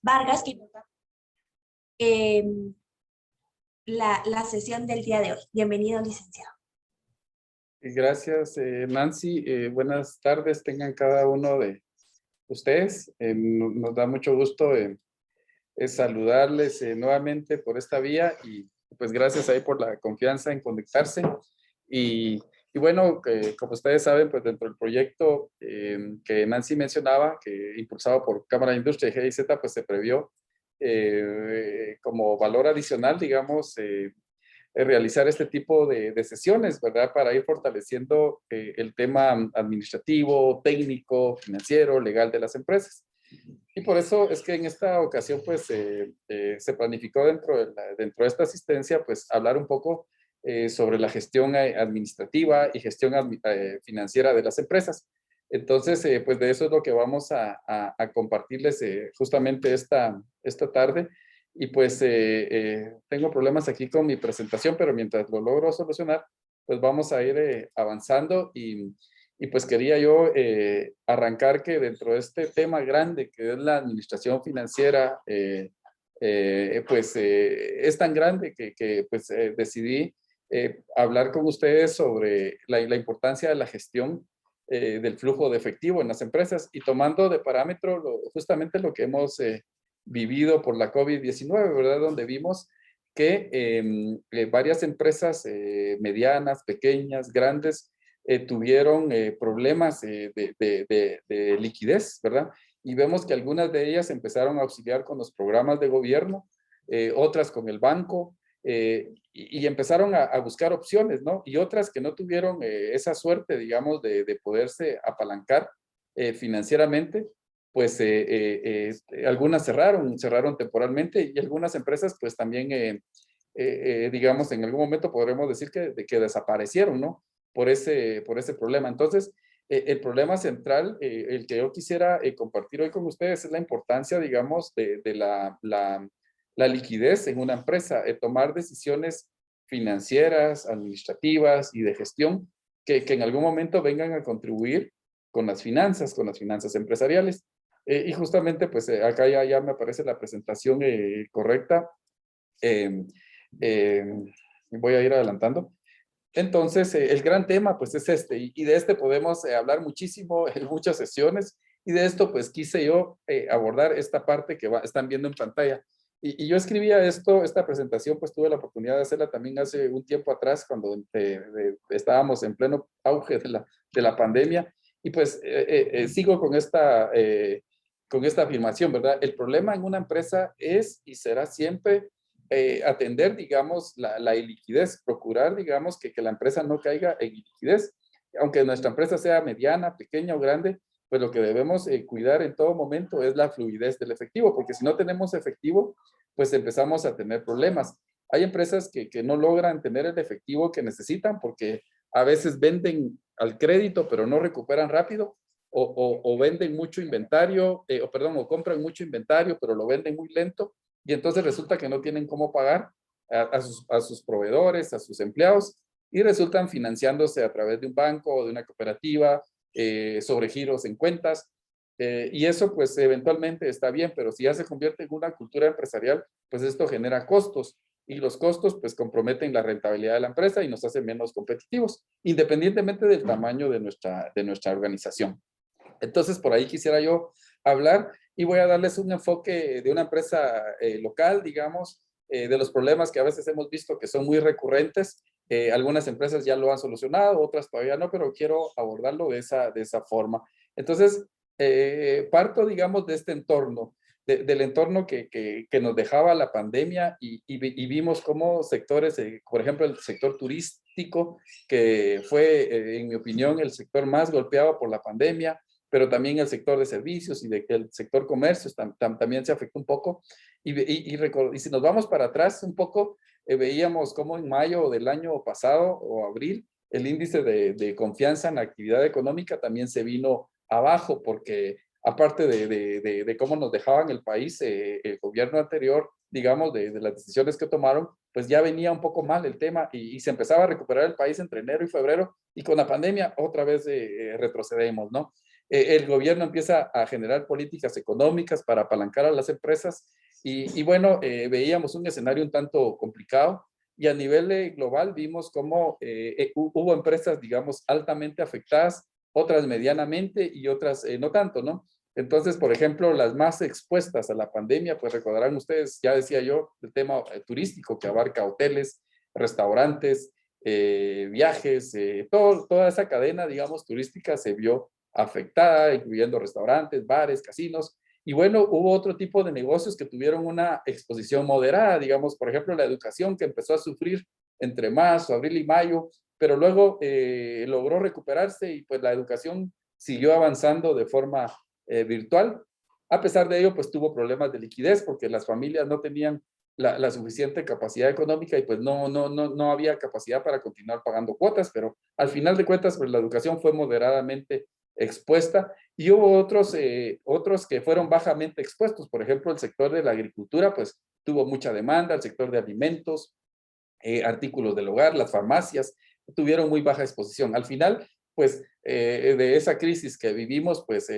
Vargas, que nos da eh, la sesión del día de hoy. Bienvenido, licenciado. Gracias, Nancy. Buenas tardes tengan cada uno de ustedes. Nos da mucho gusto saludarles nuevamente por esta vía y pues gracias ahí por la confianza en conectarse. Y bueno, como ustedes saben, pues dentro del proyecto que Nancy mencionaba, que impulsado por Cámara de Industria y GIZ, pues se previó como valor adicional, digamos, realizar este tipo de sesiones, ¿verdad? Para ir fortaleciendo el tema administrativo, técnico, financiero, legal de las empresas. Y por eso es que en esta ocasión, pues, se planificó dentro de esta asistencia, pues, hablar un poco sobre la gestión administrativa y gestión financiera de las empresas. Entonces, pues, de eso es lo que vamos a compartirles justamente esta tarde. Y pues tengo problemas aquí con mi presentación, pero mientras lo logro solucionar, pues vamos a ir avanzando y pues quería yo arrancar que dentro de este tema grande que es la administración financiera, pues es tan grande que pues decidí hablar con ustedes sobre la importancia de la gestión del flujo de efectivo en las empresas y tomando de parámetro justamente lo que hemos vivido por la COVID-19, ¿verdad? Donde vimos que varias empresas medianas, pequeñas, grandes, tuvieron problemas de liquidez, ¿verdad? Y vemos que algunas de ellas empezaron a auxiliar con los programas de gobierno, otras con el banco, y empezaron a buscar opciones, ¿no? Y otras que no tuvieron esa suerte, digamos, de poderse apalancar financieramente, pues algunas cerraron temporalmente y algunas empresas pues también, digamos, en algún momento podremos decir que desaparecieron, ¿no? Por ese problema. Entonces, el problema central, el que yo quisiera compartir hoy con ustedes es la importancia, digamos, de la liquidez en una empresa, tomar decisiones financieras, administrativas y de gestión que en algún momento vengan a contribuir con las finanzas empresariales. Y justamente, pues acá ya me aparece la presentación correcta. Eh, eh, Voy a ir adelantando. Entonces, el gran tema, pues, es este, y de este podemos hablar muchísimo en muchas sesiones, y de esto, pues, quise yo abordar esta parte que están viendo en pantalla. Y yo escribía esta presentación, pues, tuve la oportunidad de hacerla también hace un tiempo atrás, cuando estábamos en pleno auge de la pandemia, y pues, sigo con esta afirmación, ¿verdad? El problema en una empresa es y será siempre atender, digamos, la iliquidez, procurar, digamos, que la empresa no caiga en iliquidez. Aunque nuestra empresa sea mediana, pequeña o grande, pues lo que debemos cuidar en todo momento es la fluidez del efectivo, porque si no tenemos efectivo, pues empezamos a tener problemas. Hay empresas que no logran tener el efectivo que necesitan porque a veces venden al crédito, pero no recuperan rápido, o venden mucho inventario, o compran mucho inventario, pero lo venden muy lento, y entonces resulta que no tienen cómo pagar a sus proveedores, a sus empleados, y resultan financiándose a través de un banco o de una cooperativa, sobre giros en cuentas, y eso pues eventualmente está bien, pero si ya se convierte en una cultura empresarial, pues esto genera costos, y los costos pues comprometen la rentabilidad de la empresa y nos hacen menos competitivos, independientemente del tamaño de nuestra organización. Entonces, por ahí quisiera yo hablar y voy a darles un enfoque de una empresa local, digamos, de los problemas que a veces hemos visto que son muy recurrentes. Algunas empresas ya lo han solucionado, otras todavía no, pero quiero abordarlo de esa forma. Entonces, parto, digamos, de este entorno, del entorno que nos dejaba la pandemia y vimos cómo sectores, por ejemplo, el sector turístico, que fue, en mi opinión, el sector más golpeado por la pandemia, pero también el sector de servicios y el sector comercio también se afectó un poco. Y si nos vamos para atrás un poco, veíamos cómo en mayo del año pasado o abril, el índice de confianza en la actividad económica también se vino abajo, porque aparte de cómo nos dejaban el país, el gobierno anterior, digamos, de las decisiones que tomaron, pues ya venía un poco mal el tema y se empezaba a recuperar el país entre enero y febrero, y con la pandemia otra vez retrocedemos, ¿no? el gobierno empieza a generar políticas económicas para apalancar a las empresas y bueno, veíamos un escenario un tanto complicado y a nivel global vimos cómo hubo empresas, digamos, altamente afectadas, otras medianamente y otras no tanto, ¿no? Entonces, por ejemplo, las más expuestas a la pandemia, pues recordarán ustedes, ya decía yo, el tema turístico que abarca hoteles, restaurantes, viajes, toda esa cadena, digamos, turística se vio afectada, incluyendo restaurantes, bares, casinos. Y bueno, hubo otro tipo de negocios que tuvieron una exposición moderada, digamos, por ejemplo, la educación que empezó a sufrir entre marzo, abril y mayo, pero luego logró recuperarse y pues la educación siguió avanzando de forma virtual. A pesar de ello, pues tuvo problemas de liquidez porque las familias no tenían la suficiente capacidad económica y pues no había capacidad para continuar pagando cuotas, pero al final de cuentas, pues la educación fue moderadamente expuesta y hubo otros que fueron bajamente expuestos. Por ejemplo, el sector de la agricultura, pues tuvo mucha demanda, el sector de alimentos, artículos del hogar, las farmacias, tuvieron muy baja exposición. Al final, pues, de esa crisis que vivimos, pues,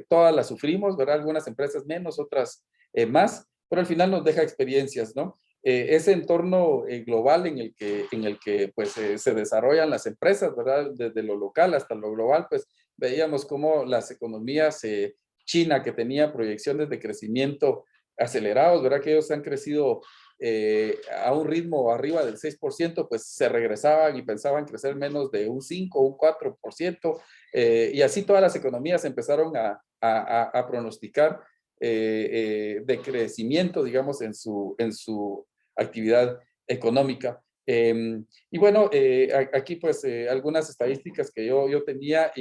todas las sufrimos, ¿verdad? Algunas empresas menos, otras más, pero al final nos deja experiencias, ¿no? Ese entorno global en el que pues, se desarrollan las empresas, ¿verdad? Desde lo local hasta lo global, pues, veíamos cómo las economías, China, que tenía proyecciones de crecimiento acelerados, ¿verdad? Que ellos han crecido a un ritmo arriba del 6%, pues se regresaban y pensaban crecer menos de un 5 o un 4%, y así todas las economías empezaron a pronosticar de crecimiento, digamos, en su actividad económica. Y bueno, aquí pues algunas estadísticas que yo tenía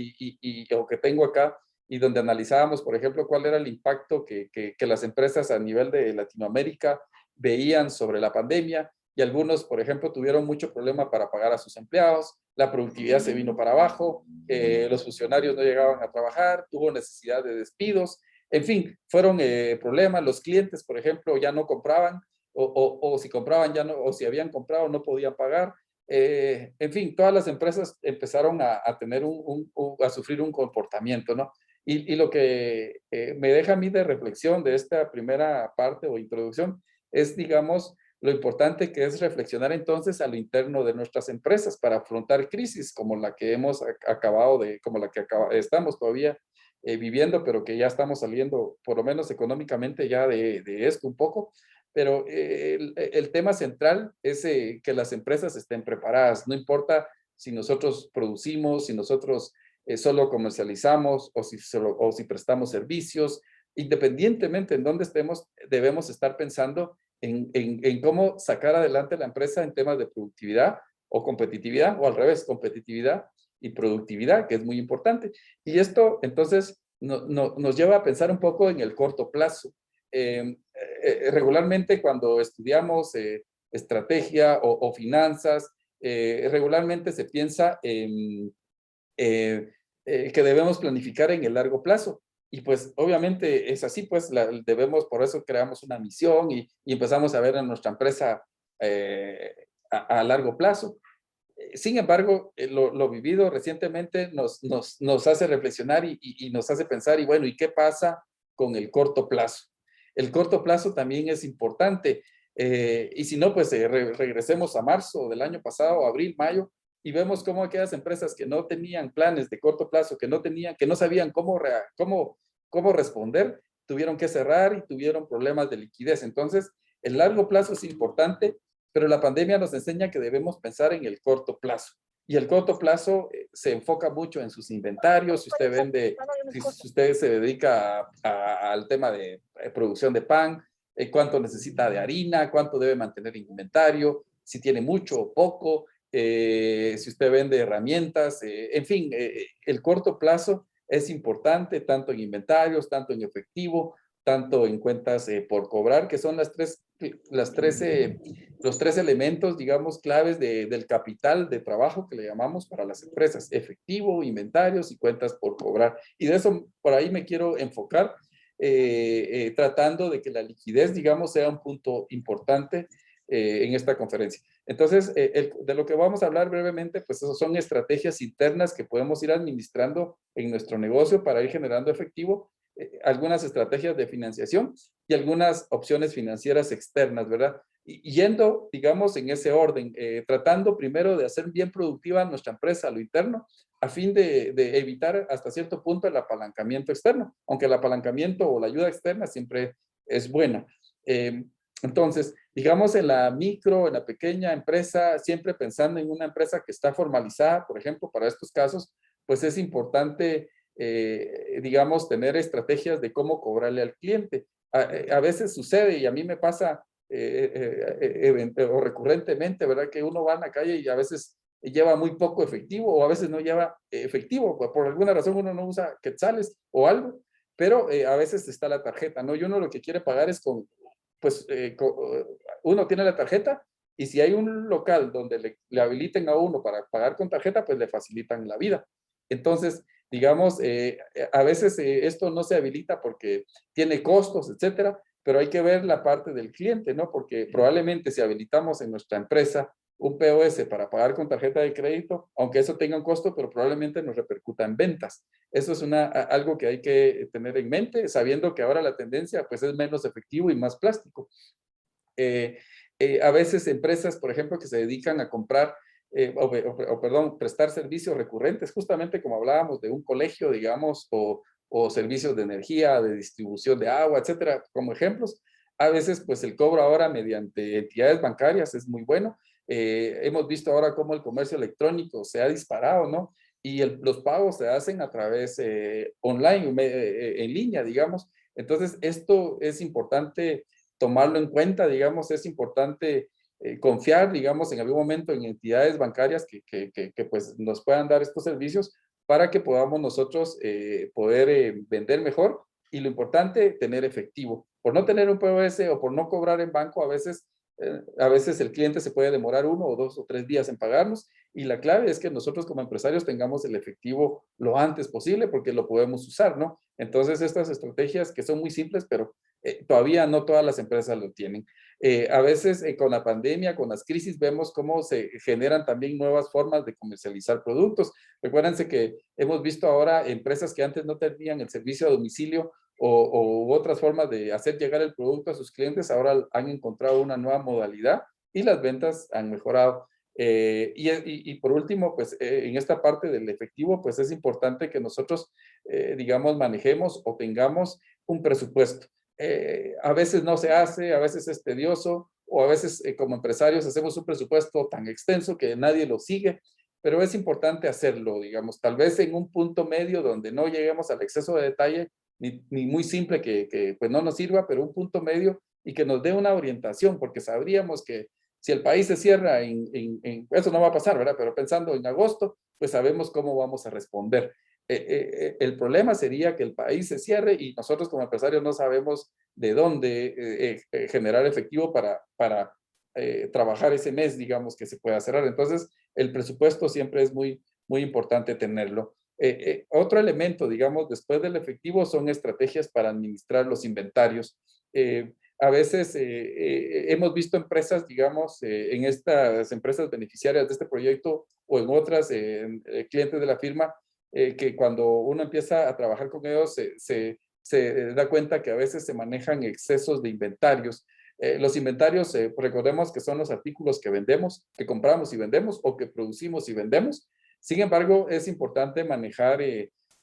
o que tengo acá, y donde analizábamos, por ejemplo, cuál era el impacto que las empresas a nivel de Latinoamérica veían sobre la pandemia, y algunos, por ejemplo, tuvieron mucho problema para pagar a sus empleados, la productividad se vino para abajo, los funcionarios no llegaban a trabajar, tuvo necesidad de despidos, en fin, fueron problemas. Los clientes, por ejemplo, ya no compraban, o si compraban ya no, o si habían comprado no podían pagar. En fin, todas las empresas empezaron a tener a sufrir un comportamiento, ¿no? Y lo que me deja a mí de reflexión de esta primera parte o introducción es, digamos, lo importante que es reflexionar entonces a lo interno de nuestras empresas para afrontar crisis como la que hemos acabado de, como la que estamos todavía viviendo, pero que ya estamos saliendo, por lo menos económicamente, ya de esto un poco. Pero el tema central es que las empresas estén preparadas, no importa si nosotros producimos, si nosotros solo comercializamos o si prestamos servicios, independientemente en dónde estemos, debemos estar pensando en cómo sacar adelante la empresa en temas de productividad o competitividad, o al revés, competitividad y productividad, que es muy importante. Y esto, entonces, nos lleva a pensar un poco en el corto plazo. Regularmente, cuando estudiamos estrategia o finanzas, regularmente se piensa en que debemos planificar en el largo plazo. Y pues obviamente es así, pues debemos, por eso creamos una misión y empezamos a ver en nuestra empresa a largo plazo. Sin embargo, lo vivido recientemente nos hace reflexionar y nos hace pensar, y bueno, ¿y qué pasa con el corto plazo? El corto plazo también es importante. Y si no, pues regresemos a marzo del año pasado, abril, mayo, y vemos cómo aquellas empresas que no tenían planes de corto plazo, que no sabían cómo responder, tuvieron que cerrar y tuvieron problemas de liquidez. Entonces, el largo plazo es importante, pero la pandemia nos enseña que debemos pensar en el corto plazo. Y el corto plazo se enfoca mucho en sus inventarios. Si usted vende, si usted se dedica al tema de producción de pan, cuánto necesita de harina, cuánto debe mantener en inventario, si tiene mucho o poco, si usted vende herramientas, en fin, el corto plazo es importante tanto en inventarios, tanto en efectivo, tanto en cuentas por cobrar, que son los tres elementos, digamos, claves del capital de trabajo que le llamamos para las empresas: efectivo, inventarios y cuentas por cobrar. Y de eso, por ahí me quiero enfocar, tratando de que la liquidez, digamos, sea un punto importante en esta conferencia. Entonces, de lo que vamos a hablar brevemente, pues son estrategias internas que podemos ir administrando en nuestro negocio para ir generando efectivo, algunas estrategias de financiación y algunas opciones financieras externas, ¿verdad? Y yendo, digamos, en ese orden, tratando primero de hacer bien productiva nuestra empresa a lo interno, a fin de evitar hasta cierto punto el apalancamiento externo, aunque el apalancamiento o la ayuda externa siempre es buena. Entonces, digamos en la micro, en la pequeña empresa, siempre pensando en una empresa que está formalizada, por ejemplo, para estos casos, pues es importante, digamos, tener estrategias de cómo cobrarle al cliente. A veces sucede, y a mí me pasa o recurrentemente, ¿verdad? Que uno va en la calle y a veces lleva muy poco efectivo o a veces no lleva efectivo, por alguna razón uno no usa quetzales o algo, pero a veces está la tarjeta, ¿no? Y uno lo que quiere pagar es con, pues, uno tiene la tarjeta y si hay un local donde le habiliten a uno para pagar con tarjeta, pues le facilitan la vida. Entonces, digamos, a veces esto no se habilita porque tiene costos, etcétera, pero hay que ver la parte del cliente, ¿no? Porque probablemente si habilitamos en nuestra empresa un POS para pagar con tarjeta de crédito, aunque eso tenga un costo, pero probablemente nos repercuta en ventas. Eso es algo que hay que tener en mente, sabiendo que ahora la tendencia pues es menos efectivo y más plástico. A veces empresas, por ejemplo, que se dedican a comprar, perdón, prestar servicios recurrentes, justamente como hablábamos de un colegio, digamos, o servicios de energía, de distribución de agua, etcétera, como ejemplos. A veces, pues el cobro ahora mediante entidades bancarias es muy bueno. Hemos visto ahora cómo el comercio electrónico se ha disparado, ¿no? Y los pagos se hacen a través online, en línea, digamos. Entonces, esto es importante tomarlo en cuenta, digamos, es importante confiar, digamos, en algún momento en entidades bancarias que pues nos puedan dar estos servicios para que podamos nosotros poder vender mejor y lo importante, tener efectivo. Por no tener un POS o por no cobrar en banco, a veces el cliente se puede demorar 1 o 2 o 3 días en pagarnos y la clave es que nosotros como empresarios tengamos el efectivo lo antes posible porque lo podemos usar, ¿no? Entonces estas estrategias que son muy simples, pero todavía no todas las empresas lo tienen. A veces con la pandemia, con las crisis, vemos cómo se generan también nuevas formas de comercializar productos. Recuérdense que hemos visto ahora empresas que antes no tenían el servicio a domicilio o otras formas de hacer llegar el producto a sus clientes, ahora han encontrado una nueva modalidad y las ventas han mejorado. Y por último, pues en esta parte del efectivo, pues es importante que nosotros, digamos, manejemos o tengamos un presupuesto. A veces no se hace, a veces es tedioso, o a veces como empresarios hacemos un presupuesto tan extenso que nadie lo sigue, pero es importante hacerlo, digamos, tal vez en un punto medio donde no lleguemos al exceso de detalle, ni muy simple que pues no nos sirva, pero un punto medio y que nos dé una orientación, porque sabríamos que si el país se cierra eso no va a pasar, ¿verdad? Pero pensando en agosto, pues sabemos cómo vamos a responder. El problema sería que el país se cierre y nosotros como empresarios no sabemos de dónde generar efectivo para trabajar ese mes, digamos, que se pueda cerrar. Entonces, el presupuesto siempre es muy, muy importante tenerlo. Otro elemento, digamos, después del efectivo son estrategias para administrar los inventarios. A veces hemos visto empresas, digamos, en estas empresas beneficiarias de este proyecto o en otras clientes de la firma, que cuando uno empieza a trabajar con ellos se da cuenta que a veces se manejan excesos de inventarios. Los inventarios, recordemos que son los artículos que vendemos, que compramos y vendemos o que producimos y vendemos. Sin embargo, es importante manejar,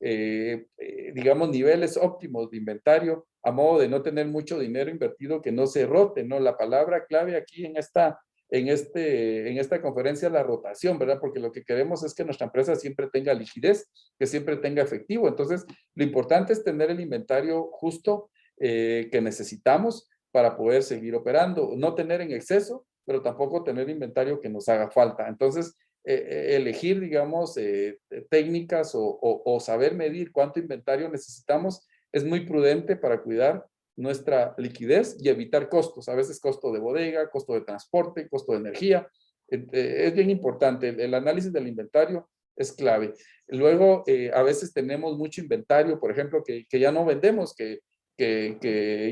digamos, niveles óptimos de inventario a modo de no tener mucho dinero invertido que no se rote, ¿no? La palabra clave aquí en esta conferencia es la rotación, ¿verdad? Porque lo que queremos es que nuestra empresa siempre tenga liquidez, que siempre tenga efectivo. Entonces, lo importante es tener el inventario justo que necesitamos para poder seguir operando. No tener en exceso, pero tampoco tener inventario que nos haga falta. Entonces, elegir, digamos, técnicas o saber medir cuánto inventario necesitamos es muy prudente para cuidar nuestra liquidez y evitar costos, a veces costo de bodega, costo de transporte, costo de energía. Es bien importante, el análisis del inventario es clave. Luego, a veces tenemos mucho inventario, por ejemplo, que ya no vendemos, que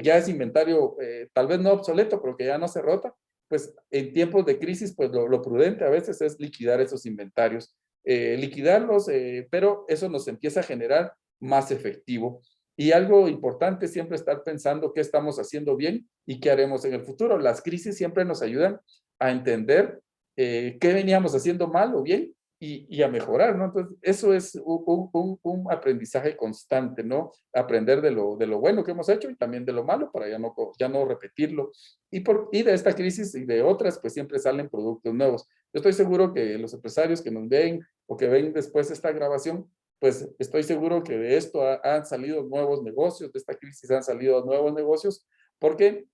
ya es inventario tal vez no obsoleto, pero que ya no se rota, pues en tiempos de crisis, pues lo prudente a veces es liquidar esos inventarios, liquidarlos, pero eso nos empieza a generar más efectivo. Y algo importante, siempre estar pensando qué estamos haciendo bien y qué haremos en el futuro. Las crisis siempre nos ayudan a entender qué veníamos haciendo mal o bien y a mejorar, ¿no? Entonces, eso es un aprendizaje constante, ¿no? Aprender de lo bueno que hemos hecho y también de lo malo para ya no repetirlo. Y de esta crisis y de otras, pues siempre salen productos nuevos. Yo estoy seguro que los empresarios que nos ven o que ven después esta grabación, pues estoy seguro que de esto han salido nuevos negocios, de esta crisis han salido nuevos negocios, porque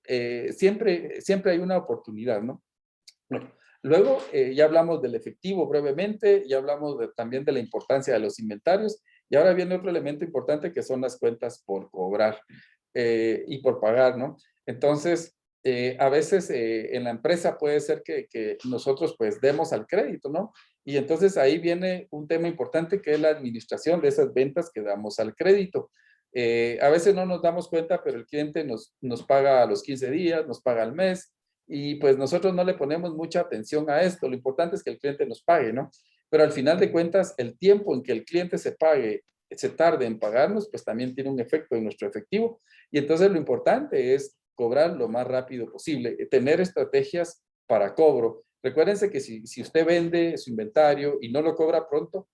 siempre hay una oportunidad, ¿no? Bueno, luego ya hablamos del efectivo brevemente, ya hablamos también de la importancia de los inventarios, y ahora viene otro elemento importante que son las cuentas por cobrar y por pagar, ¿no? Entonces, a veces en la empresa puede ser que nosotros pues demos al crédito, ¿no? Y entonces ahí viene un tema importante que es la administración de esas ventas que damos al crédito. A veces no nos damos cuenta, pero el cliente nos paga a los 15 días, nos paga al mes, y pues nosotros no le ponemos mucha atención a esto. Lo importante es que el cliente nos pague, ¿no? Pero al final de cuentas, el tiempo en que el cliente se tarde en pagarnos, pues también tiene un efecto en nuestro efectivo. Y entonces lo importante es cobrar lo más rápido posible, tener estrategias para cobro. Recuérdense que si usted vende su inventario y no lo cobra pronto,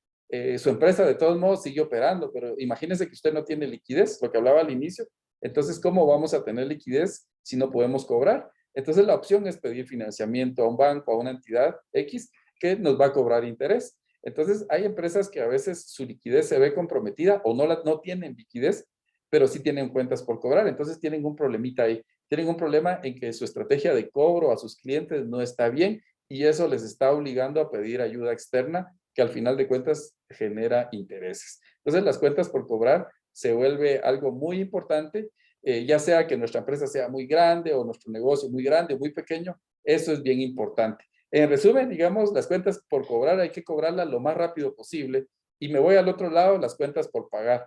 su empresa de todos modos sigue operando, pero imagínense que usted no tiene liquidez, lo que hablaba al inicio. Entonces, ¿cómo vamos a tener liquidez si no podemos cobrar? Entonces, la opción es pedir financiamiento a un banco, a una entidad X, que nos va a cobrar interés. Entonces, hay empresas que a veces su liquidez se ve comprometida o no tienen liquidez, pero sí tienen cuentas por cobrar. Entonces, tienen un problemita ahí. Tienen un problema en que su estrategia de cobro a sus clientes no está bien y eso les está obligando a pedir ayuda externa que al final de cuentas genera intereses. Entonces, las cuentas por cobrar se vuelve algo muy importante, ya sea que nuestra empresa sea muy grande o nuestro negocio muy grande o muy pequeño, eso es bien importante. En resumen, digamos, las cuentas por cobrar hay que cobrarlas lo más rápido posible y me voy al otro lado, las cuentas por pagar.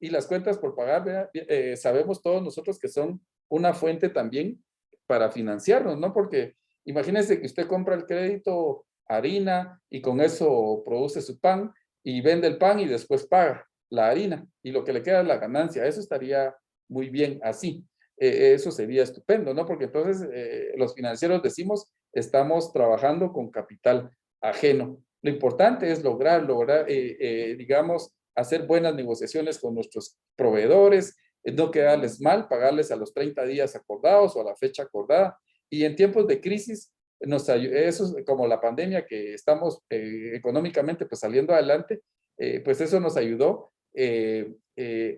Y las cuentas por pagar, sabemos todos nosotros que son una fuente también para financiarnos, ¿no? Porque imagínense que usted compra el crédito harina y con eso produce su pan y vende el pan y después paga la harina y lo que le queda es la ganancia. Eso estaría muy bien así. Eso sería estupendo, ¿no? Porque entonces los financieros decimos, estamos trabajando con capital ajeno. Lo importante es lograr digamos, hacer buenas negociaciones con nuestros proveedores, no quedarles mal, pagarles a los 30 días acordados o a la fecha acordada. Y en tiempos de crisis, eso es como la pandemia que estamos económicamente pues saliendo adelante, pues eso nos ayudó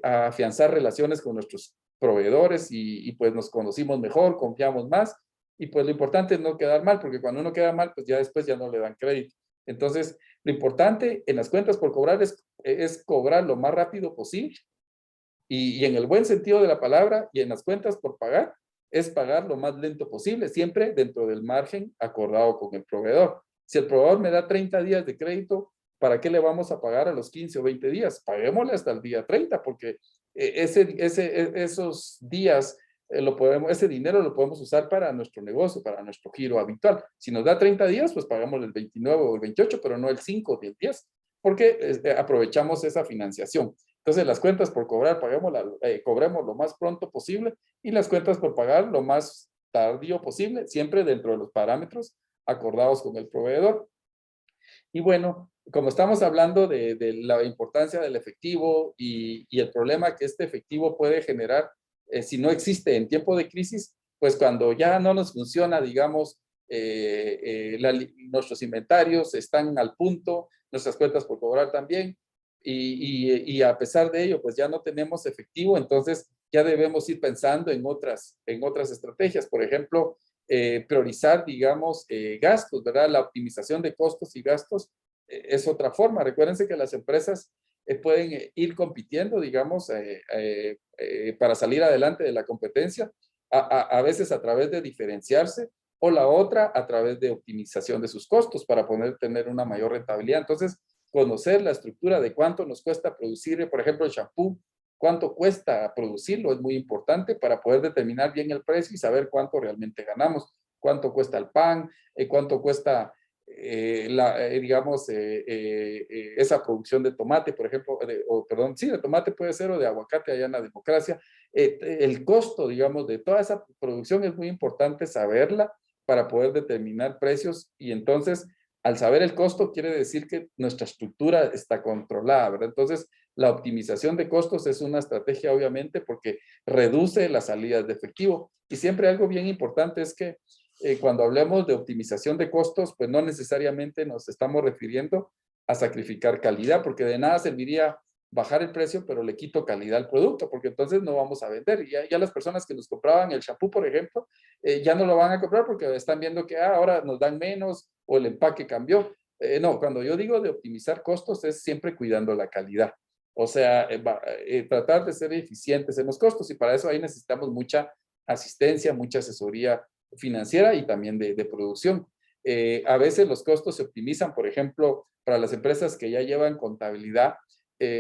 a afianzar relaciones con nuestros proveedores y pues nos conocimos mejor, confiamos más y pues lo importante es no quedar mal, porque cuando uno queda mal, pues ya después ya no le dan crédito. Entonces, lo importante en las cuentas por cobrar es cobrar lo más rápido posible y en el buen sentido de la palabra y en las cuentas por pagar es pagar lo más lento posible, siempre dentro del margen acordado con el proveedor. Si el proveedor me da 30 días de crédito, ¿para qué le vamos a pagar a los 15 o 20 días? Paguémosle hasta el día 30, porque esos días, ese dinero lo podemos usar para nuestro negocio, para nuestro giro habitual. Si nos da 30 días, pues pagamos el 29 o el 28, pero no el 5 o el 10, porque aprovechamos esa financiación. Entonces, las cuentas por cobrar, cobremos lo más pronto posible y las cuentas por pagar lo más tardío posible, siempre dentro de los parámetros acordados con el proveedor. Y bueno, como estamos hablando de la importancia del efectivo y el problema que este efectivo puede generar si no existe en tiempo de crisis, pues cuando ya no nos funciona, digamos, nuestros inventarios están al punto, nuestras cuentas por cobrar también, y a pesar de ello, pues ya no tenemos efectivo, entonces ya debemos ir pensando en otras estrategias. Por ejemplo, priorizar, digamos, gastos, ¿verdad? La optimización de costos y gastos es otra forma. Recuérdense que las empresas pueden ir compitiendo, digamos, para salir adelante de la competencia, a veces a través de diferenciarse, o la otra a través de optimización de sus costos para poder tener una mayor rentabilidad. Entonces, conocer la estructura de cuánto nos cuesta producir, por ejemplo, el shampoo, cuánto cuesta producirlo es muy importante para poder determinar bien el precio y saber cuánto realmente ganamos. cuánto cuesta el pan, cuánto cuesta digamos, esa producción de tomate, por ejemplo, perdón, sí, de tomate puede ser, o de aguacate allá en la democracia. El costo, digamos, de toda esa producción es muy importante saberla para poder determinar precios, y entonces, al saber el costo, quiere decir que nuestra estructura está controlada, ¿verdad? Entonces, la optimización de costos es una estrategia, obviamente, porque reduce las salidas de efectivo. Y siempre algo bien importante es que cuando hablemos de optimización de costos, pues no necesariamente nos estamos refiriendo a sacrificar calidad, porque de nada serviría bajar el precio, pero le quito calidad al producto, porque entonces no vamos a vender. Y ya las personas que nos compraban el shampoo, por ejemplo, ya no lo van a comprar porque están viendo que ahora nos dan menos o el empaque cambió. No, cuando yo digo de optimizar costos es siempre cuidando la calidad. O sea, tratar de ser eficientes en los costos, y para eso ahí necesitamos mucha asistencia, mucha asesoría financiera y también de producción. A veces los costos se optimizan, por ejemplo, para las empresas que ya llevan contabilidad,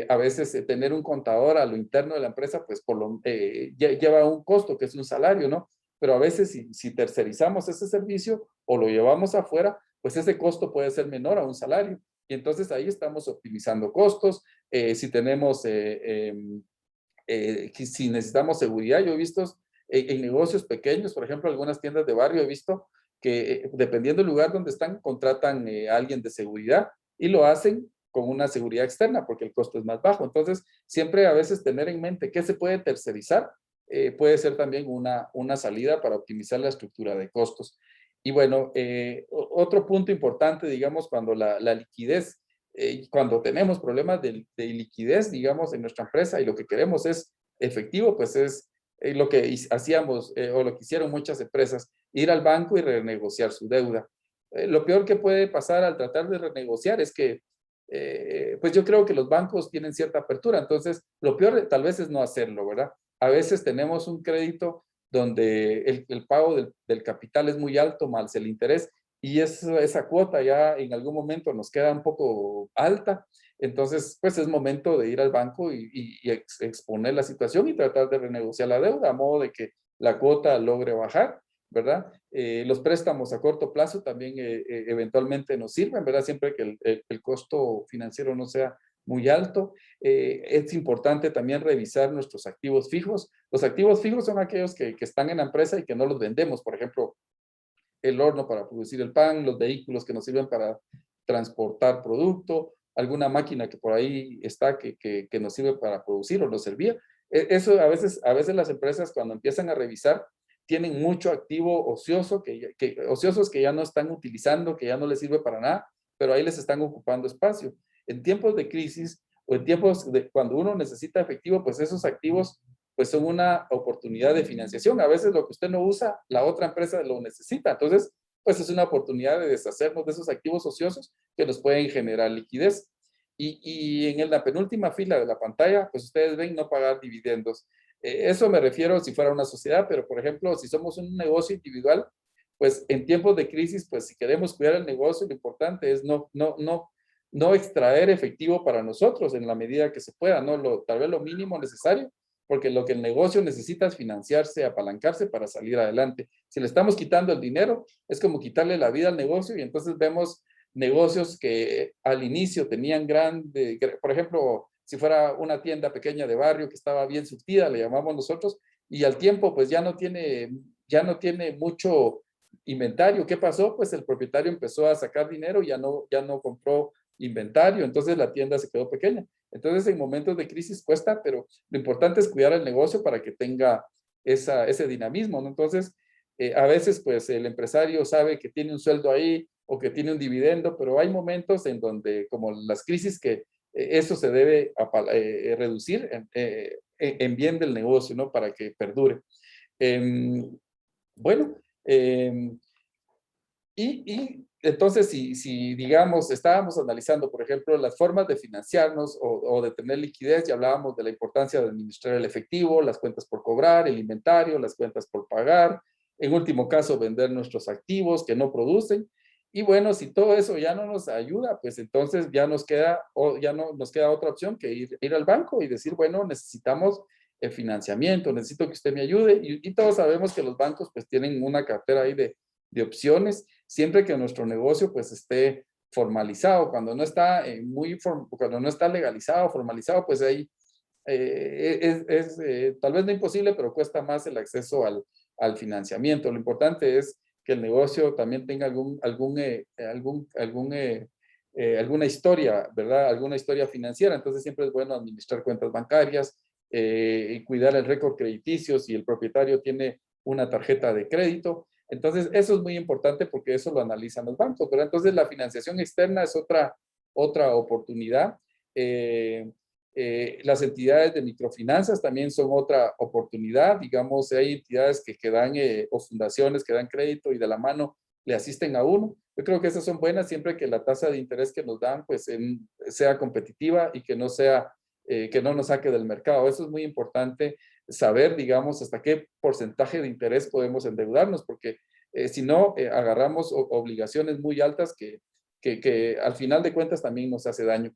a veces tener un contador a lo interno de la empresa, pues lleva un costo que es un salario, ¿no? Pero a veces si tercerizamos ese servicio o lo llevamos afuera, pues ese costo puede ser menor a un salario. Y entonces ahí estamos optimizando costos. Si tenemos, si necesitamos seguridad, yo he visto en negocios pequeños, por ejemplo, algunas tiendas de barrio, he visto que dependiendo del lugar donde están, contratan a alguien de seguridad y lo hacen con una seguridad externa porque el costo es más bajo. Entonces, siempre a veces tener en mente qué se puede tercerizar puede ser también una salida para optimizar la estructura de costos. Y bueno, otro punto importante, digamos, cuando la liquidez, cuando tenemos problemas de liquidez, digamos, en nuestra empresa y lo que queremos es efectivo, pues es lo que hacíamos o lo que hicieron muchas empresas, ir al banco y renegociar su deuda. Lo peor que puede pasar al tratar de renegociar es que, pues yo creo que los bancos tienen cierta apertura, entonces lo peor tal vez es no hacerlo, ¿verdad? A veces tenemos un crédito donde el pago del capital es muy alto, más el interés, y esa cuota ya en algún momento nos queda un poco alta. Entonces, pues es momento de ir al banco y exponer la situación y tratar de renegociar la deuda a modo de que la cuota logre bajar, ¿verdad? Los préstamos a corto plazo también eventualmente nos sirven, ¿verdad? Siempre que el costo financiero no sea muy alto. Es importante también revisar nuestros activos fijos. Los activos fijos son aquellos que están en la empresa y que no los vendemos. Por ejemplo, el horno para producir el pan, los vehículos que nos sirven para transportar producto, alguna máquina que por ahí está que nos sirve para producir o nos servía. Eso a veces las empresas cuando empiezan a revisar tienen mucho activo ocioso, ociosos que ya no están utilizando, que ya no les sirve para nada, pero ahí les están ocupando espacio. En tiempos de crisis o en tiempos de cuando uno necesita efectivo, pues esos activos pues son una oportunidad de financiación. A veces lo que usted no usa, la otra empresa lo necesita. Entonces, pues es una oportunidad de deshacernos de esos activos ociosos que nos pueden generar liquidez. Y en la penúltima fila de la pantalla, pues ustedes ven no pagar dividendos. Eso me refiero si fuera una sociedad, pero por ejemplo, si somos un negocio individual, pues en tiempos de crisis, pues si queremos cuidar el negocio, lo importante es no extraer efectivo para nosotros en la medida que se pueda, ¿no? Tal vez lo mínimo necesario, porque lo que el negocio necesita es financiarse, apalancarse para salir adelante. Si le estamos quitando el dinero, es como quitarle la vida al negocio, y entonces vemos negocios que al inicio tenían por ejemplo, si fuera una tienda pequeña de barrio que estaba bien surtida, le llamamos nosotros, y al tiempo pues ya no tiene mucho inventario. ¿Qué pasó? Pues el propietario empezó a sacar dinero y ya no compró inventario, entonces la tienda se quedó pequeña. Entonces, en momentos de crisis cuesta, pero lo importante es cuidar el negocio para que tenga ese dinamismo, ¿no? Entonces, a veces, pues, el empresario sabe que tiene un sueldo ahí o que tiene un dividendo, pero hay momentos en donde, como las crisis, que eso se debe reducir en bien del negocio, ¿no? Para que perdure. Bueno, entonces, si, digamos, estábamos analizando, por ejemplo, las formas de financiarnos o de tener liquidez, ya hablábamos de la importancia de administrar el efectivo, las cuentas por cobrar, el inventario, las cuentas por pagar, en último caso, vender nuestros activos que no producen. Y bueno, si todo eso ya no nos ayuda, pues entonces ya no nos queda otra opción que ir al banco y decir, bueno, necesitamos el financiamiento, necesito que usted me ayude. Y todos sabemos que los bancos pues tienen una cartera ahí de opciones, siempre que nuestro negocio pues esté formalizado. Cuando no está cuando no está legalizado, formalizado, pues ahí tal vez no imposible, pero cuesta más el acceso al financiamiento. Lo importante es que el negocio también tenga alguna historia, ¿verdad? Alguna historia financiera. Entonces siempre es bueno administrar cuentas bancarias y cuidar el récord crediticio si el propietario tiene una tarjeta de crédito. Entonces eso es muy importante porque eso lo analizan los bancos, ¿verdad? Entonces la financiación externa es otra oportunidad. Las entidades de microfinanzas también son otra oportunidad. Digamos, hay entidades que dan, o fundaciones que dan crédito y de la mano le asisten a uno. Yo creo que esas son buenas siempre que la tasa de interés que nos dan pues sea competitiva y que no que no nos saque del mercado. Eso es muy importante saber, digamos, hasta qué porcentaje de interés podemos endeudarnos, porque si no, agarramos obligaciones muy altas que al final de cuentas también nos hace daño.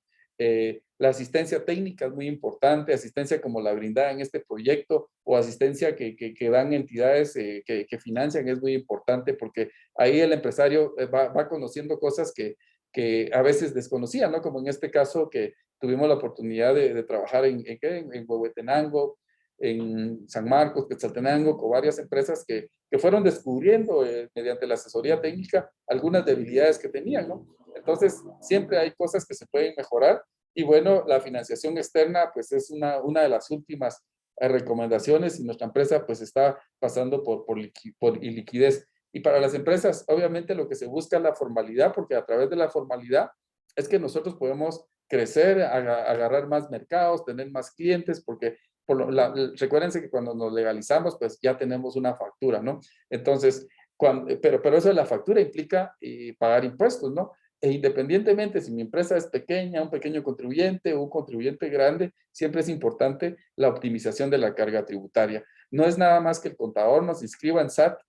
La asistencia técnica es muy importante, asistencia como la brindada en este proyecto o asistencia que dan entidades que financian es muy importante porque ahí el empresario va conociendo cosas que a veces desconocía, ¿no? Como en este caso que tuvimos la oportunidad de trabajar en Huehuetenango, en San Marcos, Quetzaltenango, con varias empresas que fueron descubriendo mediante la asesoría técnica algunas debilidades que tenían, ¿no? Entonces, siempre hay cosas que se pueden mejorar y bueno, la financiación externa pues es una de las últimas recomendaciones y nuestra empresa pues está pasando por iliquidez. Y para las empresas, obviamente lo que se busca es la formalidad, porque a través de la formalidad es que nosotros podemos crecer, agarrar más mercados, tener más clientes, porque recuérdense que cuando nos legalizamos, pues ya tenemos una factura, ¿no? Entonces, pero eso de la factura implica pagar impuestos, ¿no? E independientemente si mi empresa es pequeña, un pequeño contribuyente o un contribuyente grande, siempre es importante la optimización de la carga tributaria. No es nada más que el contador nos inscriba en SAT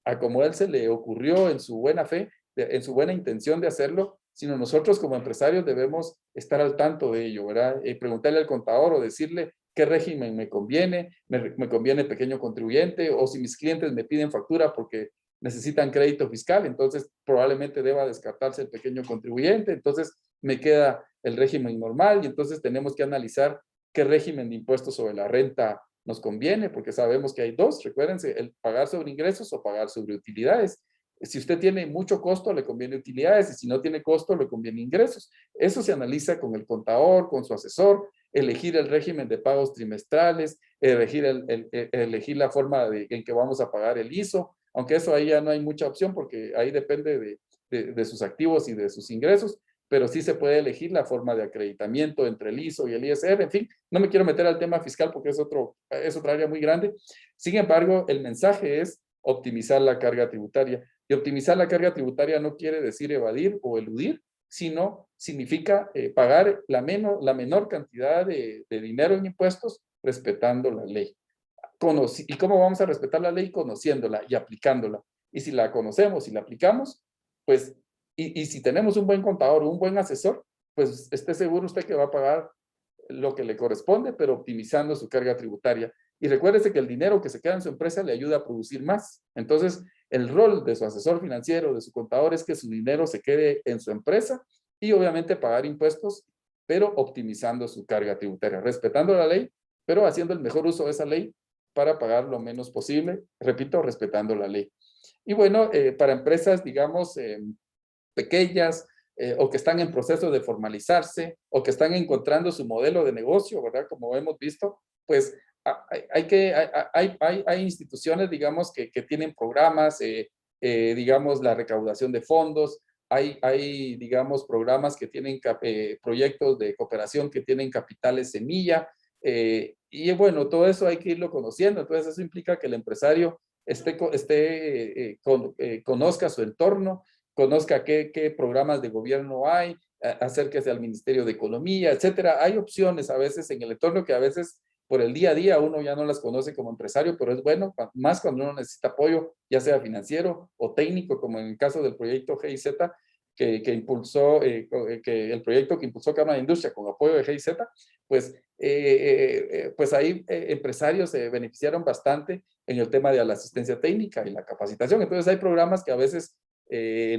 a como él se le ocurrió en su buena fe, en su buena intención de hacerlo, sino nosotros como empresarios debemos estar al tanto de ello, ¿verdad? Preguntarle al contador o decirle qué régimen me conviene, me conviene pequeño contribuyente, o si mis clientes me piden factura porque necesitan crédito fiscal, entonces probablemente deba descartarse el pequeño contribuyente, entonces me queda el régimen normal y entonces tenemos que analizar qué régimen de impuestos sobre la renta nos conviene, porque sabemos que hay dos, recuérdense, el pagar sobre ingresos o pagar sobre utilidades. Si usted tiene mucho costo, le conviene utilidades, y si no tiene costo, le conviene ingresos. Eso se analiza con el contador, con su asesor, elegir el régimen de pagos trimestrales, elegir la forma en que vamos a pagar el ISO, aunque eso ahí ya no hay mucha opción porque ahí depende de sus activos y de sus ingresos, pero sí se puede elegir la forma de acreditamiento entre el ISO y el ISR, en fin, no me quiero meter al tema fiscal porque es otra área muy grande. Sin embargo, el mensaje es optimizar la carga tributaria. Y optimizar la carga tributaria no quiere decir evadir o eludir, sino significa pagar la menor cantidad de dinero en impuestos respetando la ley. ¿Y cómo vamos a respetar la ley? Conociéndola y aplicándola. Y si la conocemos y la aplicamos, pues, y si tenemos un buen contador o un buen asesor, pues esté seguro usted que va a pagar lo que le corresponde, pero optimizando su carga tributaria. Y recuérdese que el dinero que se queda en su empresa le ayuda a producir más. Entonces, el rol de su asesor financiero, de su contador, es que su dinero se quede en su empresa y obviamente pagar impuestos, pero optimizando su carga tributaria, respetando la ley, pero haciendo el mejor uso de esa ley para pagar lo menos posible, repito, respetando la ley. Y bueno, para empresas, digamos, pequeñas o que están en proceso de formalizarse o que están encontrando su modelo de negocio, ¿verdad? Como hemos visto, pues hay instituciones, digamos, que tienen programas, digamos, la recaudación de fondos, digamos, programas que tienen proyectos de cooperación que tienen capitales semilla, y bueno, todo eso hay que irlo conociendo. Entonces eso implica que el empresario conozca su entorno, conozca qué programas de gobierno hay, acérquese al Ministerio de Economía, etcétera. Hay opciones a veces en el entorno que a veces por el día a día uno ya no las conoce como empresario, pero es bueno, más cuando uno necesita apoyo, ya sea financiero o técnico, como en el caso del proyecto GIZ, que impulsó, que el proyecto que impulsó Cámara de Industria con apoyo de GIZ, pues ahí empresarios se beneficiaron bastante en el tema de la asistencia técnica y la capacitación. Entonces hay programas que a veces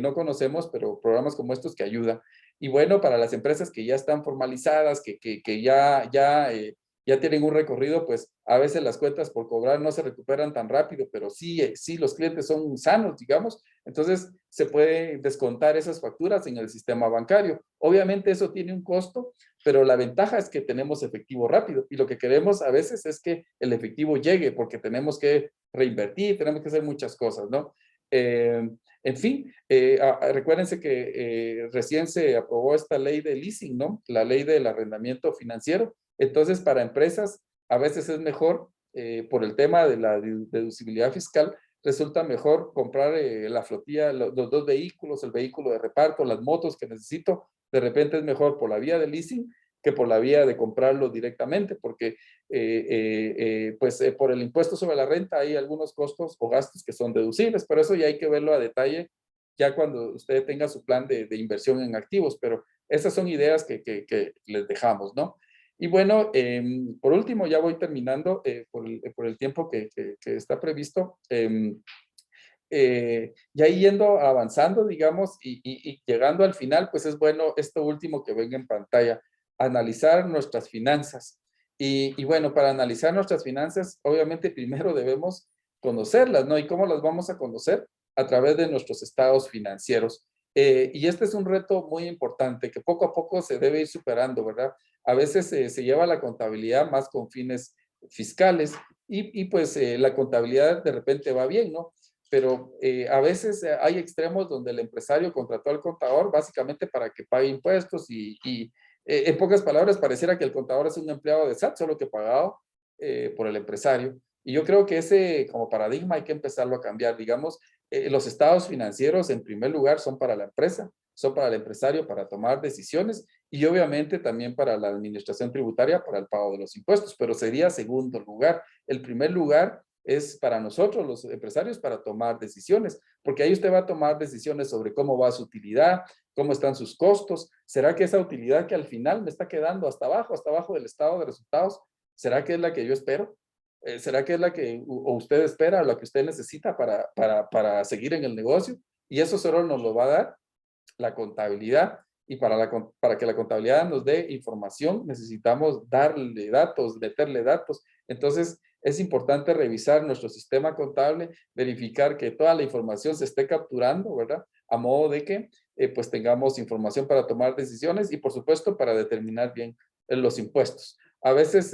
no conocemos, pero programas como estos que ayudan. Y bueno, para las empresas que ya están formalizadas, que ya tienen un recorrido, pues a veces las cuentas por cobrar no se recuperan tan rápido, pero sí los clientes son sanos, digamos, entonces se puede descontar esas facturas en el sistema bancario. Obviamente eso tiene un costo, pero la ventaja es que tenemos efectivo rápido y lo que queremos a veces es que el efectivo llegue porque tenemos que reinvertir, tenemos que hacer muchas cosas, ¿no? En fin, recuérdense que recién se aprobó esta ley de leasing, ¿no? La ley del arrendamiento financiero. Entonces, para empresas, a veces es mejor, por el tema de la deducibilidad fiscal, resulta mejor comprar la flotilla, los dos vehículos, el vehículo de reparto, las motos que necesito. De repente es mejor por la vía de leasing que por la vía de comprarlo directamente, porque por el impuesto sobre la renta hay algunos costos o gastos que son deducibles, pero eso ya hay que verlo a detalle ya cuando usted tenga su plan de inversión en activos, pero esas son ideas que les dejamos, ¿no? Y bueno, por último, ya voy terminando por el tiempo que está previsto. Ya yendo avanzando, digamos, y llegando al final, pues es bueno esto último que venga en pantalla, analizar nuestras finanzas. Y bueno, para analizar nuestras finanzas, obviamente primero debemos conocerlas, ¿no? ¿Y cómo las vamos a conocer? A través de nuestros estados financieros. Y este es un reto muy importante que poco a poco se debe ir superando, ¿verdad? A veces se lleva la contabilidad más con fines fiscales y pues la contabilidad de repente va bien, ¿no? Pero a veces hay extremos donde el empresario contrató al contador básicamente para que pague impuestos y en pocas palabras pareciera que el contador es un empleado de SAT, solo que pagado por el empresario. Y yo creo que ese como paradigma hay que empezarlo a cambiar. Digamos, los estados financieros en primer lugar son para la empresa, son para el empresario para tomar decisiones y obviamente también para la administración tributaria para el pago de los impuestos, pero sería segundo lugar. El primer lugar es para nosotros los empresarios para tomar decisiones, porque ahí usted va a tomar decisiones sobre cómo va su utilidad, cómo están sus costos, ¿será que esa utilidad que al final me está quedando hasta abajo del estado de resultados, será que es la que yo espero? ¿Será que es la que o usted espera, la que usted necesita para seguir en el negocio? Y eso solo nos lo va a dar la contabilidad. Y para que la contabilidad nos dé información, necesitamos darle datos, meterle datos. Entonces, es importante revisar nuestro sistema contable, verificar que toda la información se esté capturando, ¿verdad? A modo de que pues tengamos información para tomar decisiones y, por supuesto, para determinar bien los impuestos. A veces,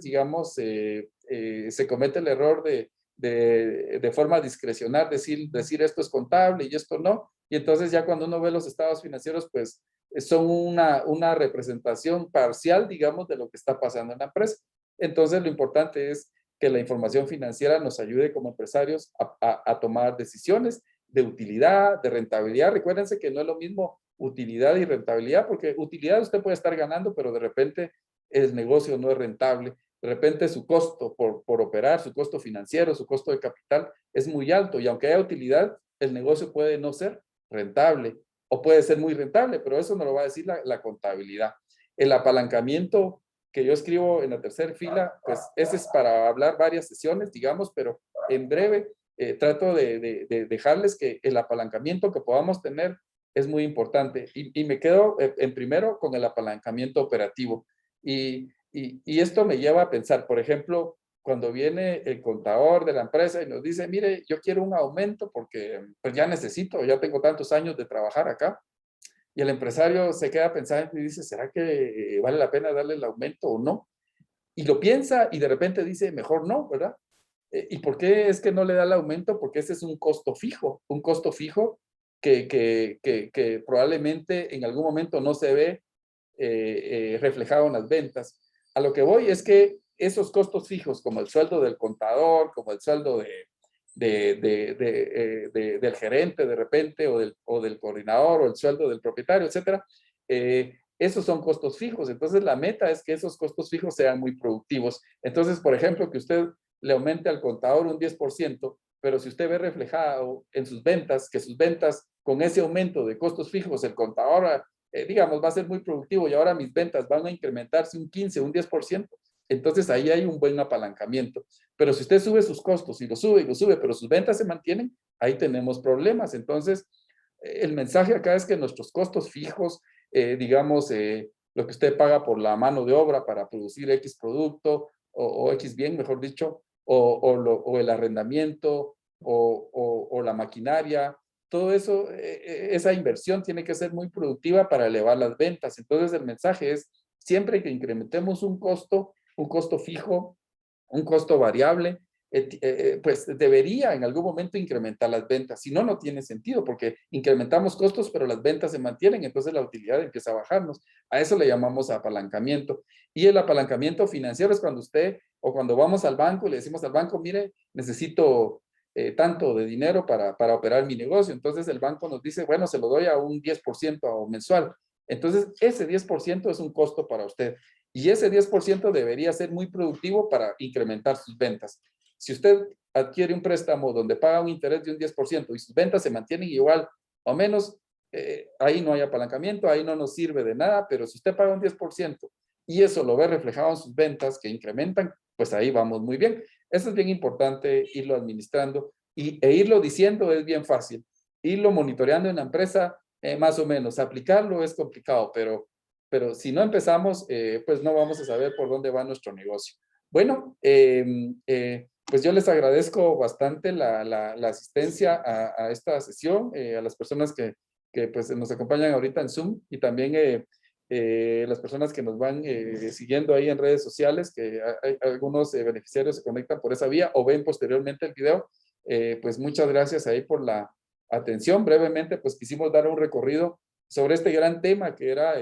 digamos, se comete el error de forma discrecional decir esto es contable y esto no. Y entonces ya cuando uno ve los estados financieros, pues son una representación parcial, digamos, de lo que está pasando en la empresa. Entonces lo importante es que la información financiera nos ayude como empresarios a tomar decisiones de utilidad, de rentabilidad. Recuérdense que no es lo mismo utilidad y rentabilidad, porque utilidad usted puede estar ganando, pero de repente el negocio no es rentable. De repente su costo por operar, su costo financiero, su costo de capital es muy alto y aunque haya utilidad, el negocio puede no ser rentable o puede ser muy rentable, pero eso nos lo va a decir la contabilidad. El apalancamiento que yo escribo en la tercera fila, pues ese es para hablar varias sesiones, digamos, pero en breve trato de dejarles que el apalancamiento que podamos tener es muy importante y me quedo en primero con el apalancamiento operativo. Y esto me lleva a pensar, por ejemplo, cuando viene el contador de la empresa y nos dice, mire, yo quiero un aumento porque pues ya necesito, ya tengo tantos años de trabajar acá. Y el empresario se queda pensando y dice, ¿será que vale la pena darle el aumento o no? Y lo piensa y de repente dice, mejor no, ¿verdad? ¿Y por qué es que no le da el aumento? Porque ese es un costo fijo que probablemente en algún momento no se ve reflejado en las ventas. A lo que voy es que esos costos fijos, como el sueldo del contador, como el sueldo del gerente de repente, o del coordinador, o el sueldo del propietario, etcétera, esos son costos fijos. Entonces, la meta es que esos costos fijos sean muy productivos. Entonces, por ejemplo, que usted le aumente al contador un 10%, pero si usted ve reflejado en sus ventas, que sus ventas con ese aumento de costos fijos, el contador digamos, va a ser muy productivo y ahora mis ventas van a incrementarse un 15, un 10%, Entonces ahí hay un buen apalancamiento. Pero si usted sube sus costos y lo sube, pero sus ventas se mantienen, ahí tenemos problemas. Entonces, el mensaje acá es que nuestros costos fijos, digamos, lo que usted paga por la mano de obra para producir X producto, o X bien, mejor dicho, o el arrendamiento, o la maquinaria, todo eso, esa inversión tiene que ser muy productiva para elevar las ventas. Entonces, el mensaje es, siempre que incrementemos un costo fijo, un costo variable, pues debería en algún momento incrementar las ventas. Si no, no tiene sentido porque incrementamos costos, pero las ventas se mantienen, entonces la utilidad empieza a bajarnos. A eso le llamamos apalancamiento. Y el apalancamiento financiero es cuando usted o cuando vamos al banco y le decimos al banco, mire, necesito tanto de dinero para operar mi negocio. Entonces el banco nos dice, bueno, se lo doy a un 10% mensual. Entonces ese 10% es un costo para usted. Y ese 10% debería ser muy productivo para incrementar sus ventas. Si usted adquiere un préstamo donde paga un interés de un 10% y sus ventas se mantienen igual o menos, ahí no hay apalancamiento, ahí no nos sirve de nada, pero si usted paga un 10% y eso lo ve reflejado en sus ventas que incrementan, pues ahí vamos muy bien. Eso es bien importante, irlo administrando e irlo diciendo es bien fácil. Irlo monitoreando en la empresa, más o menos. Aplicarlo es complicado, pero si no empezamos, pues no vamos a saber por dónde va nuestro negocio. Bueno, pues yo les agradezco bastante la asistencia a esta sesión, a las personas que pues nos acompañan ahorita en Zoom y también las personas que nos van siguiendo ahí en redes sociales, que hay algunos beneficiarios se conectan por esa vía o ven posteriormente el video. Pues muchas gracias ahí por la atención. Brevemente, pues quisimos dar un recorrido sobre este gran tema que era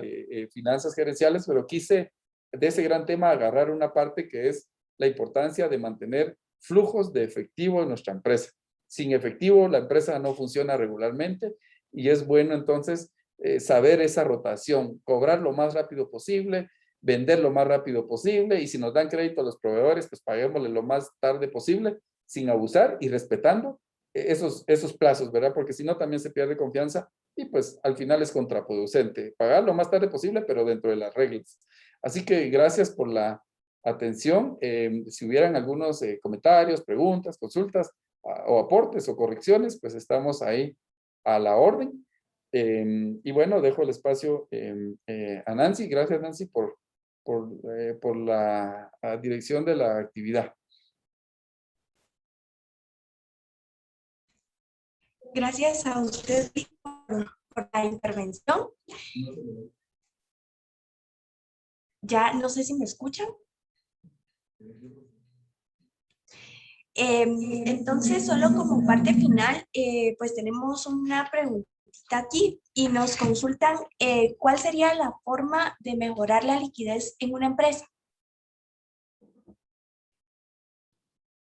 finanzas gerenciales, pero quise de ese gran tema agarrar una parte que es la importancia de mantener flujos de efectivo en nuestra empresa. Sin efectivo, la empresa no funciona regularmente y es bueno entonces saber esa rotación, cobrar lo más rápido posible, vender lo más rápido posible y si nos dan crédito a los proveedores, pues paguémosle lo más tarde posible, sin abusar y respetando esos plazos, ¿verdad? Porque si no también se pierde confianza y pues al final es contraproducente. Pagar lo más tarde posible, pero dentro de las reglas. Así que gracias por la atención. Si hubieran algunos comentarios, preguntas, consultas o aportes o correcciones, pues estamos ahí a la orden. Y bueno, dejo el espacio a Nancy. Gracias, Nancy, por la dirección de la actividad. Gracias a usted por la intervención. Ya no sé si me escuchan. Entonces, solo como parte final, pues tenemos una preguntita aquí y nos consultan cuál sería la forma de mejorar la liquidez en una empresa.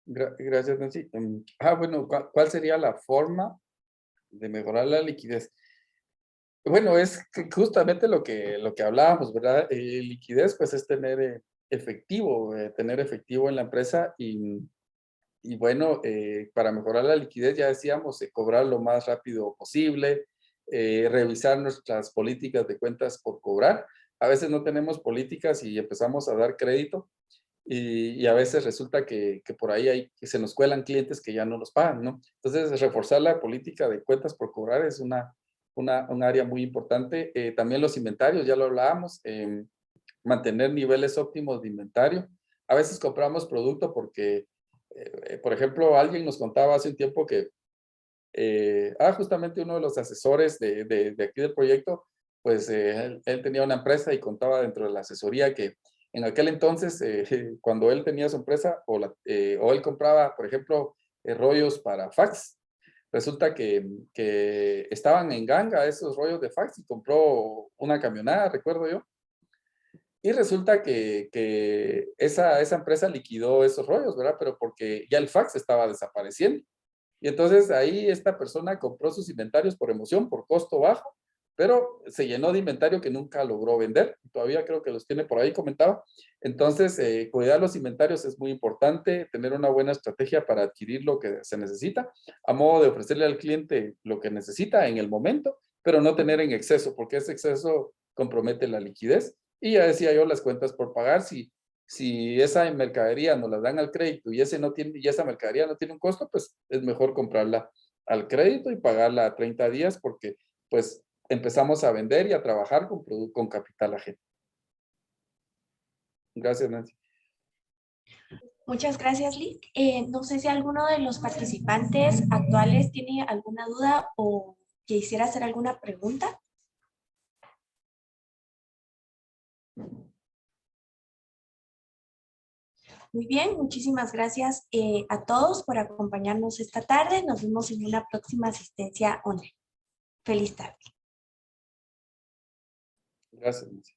Gracias, Nancy. Bueno, ¿cuál sería la forma de mejorar la liquidez? Bueno, es justamente lo que hablábamos, ¿verdad? Liquidez, pues es tener tener efectivo en la empresa y bueno, para mejorar la liquidez, ya decíamos, cobrar lo más rápido posible, revisar nuestras políticas de cuentas por cobrar. A veces no tenemos políticas y empezamos a dar crédito y a veces resulta que por ahí que se nos cuelan clientes que ya no los pagan, ¿no? Entonces, reforzar la política de cuentas por cobrar es un área muy importante. También los inventarios, ya lo hablábamos, mantener niveles óptimos de inventario. A veces compramos producto porque, por ejemplo, alguien nos contaba hace un tiempo que, justamente uno de los asesores de aquí del proyecto, pues él tenía una empresa y contaba dentro de la asesoría que en aquel entonces, cuando él tenía su empresa o él compraba, por ejemplo, rollos para fax, resulta que estaban en ganga esos rollos de fax y compró una camioneta, recuerdo yo. Y resulta que esa empresa liquidó esos rollos, ¿verdad? Pero porque ya el fax estaba desapareciendo. Y entonces ahí esta persona compró sus inventarios por emoción, por costo bajo, pero se llenó de inventario que nunca logró vender. Todavía creo que los tiene por ahí, comentaba. Entonces, cuidar los inventarios es muy importante, tener una buena estrategia para adquirir lo que se necesita, a modo de ofrecerle al cliente lo que necesita en el momento, pero no tener en exceso, porque ese exceso compromete la liquidez. Y ya decía yo, las cuentas por pagar, si Si esa mercadería nos la dan al crédito y, y esa mercadería no tiene un costo, pues es mejor comprarla al crédito y pagarla a 30 días porque pues empezamos a vender y a trabajar con capital ajeno. Gracias, Nancy. Muchas gracias, Lick. No sé si alguno de los participantes actuales tiene alguna duda o quisiera hacer alguna pregunta. Muy bien, muchísimas gracias a todos por acompañarnos esta tarde. Nos vemos en una próxima asistencia online. Feliz tarde. Gracias, Nancy.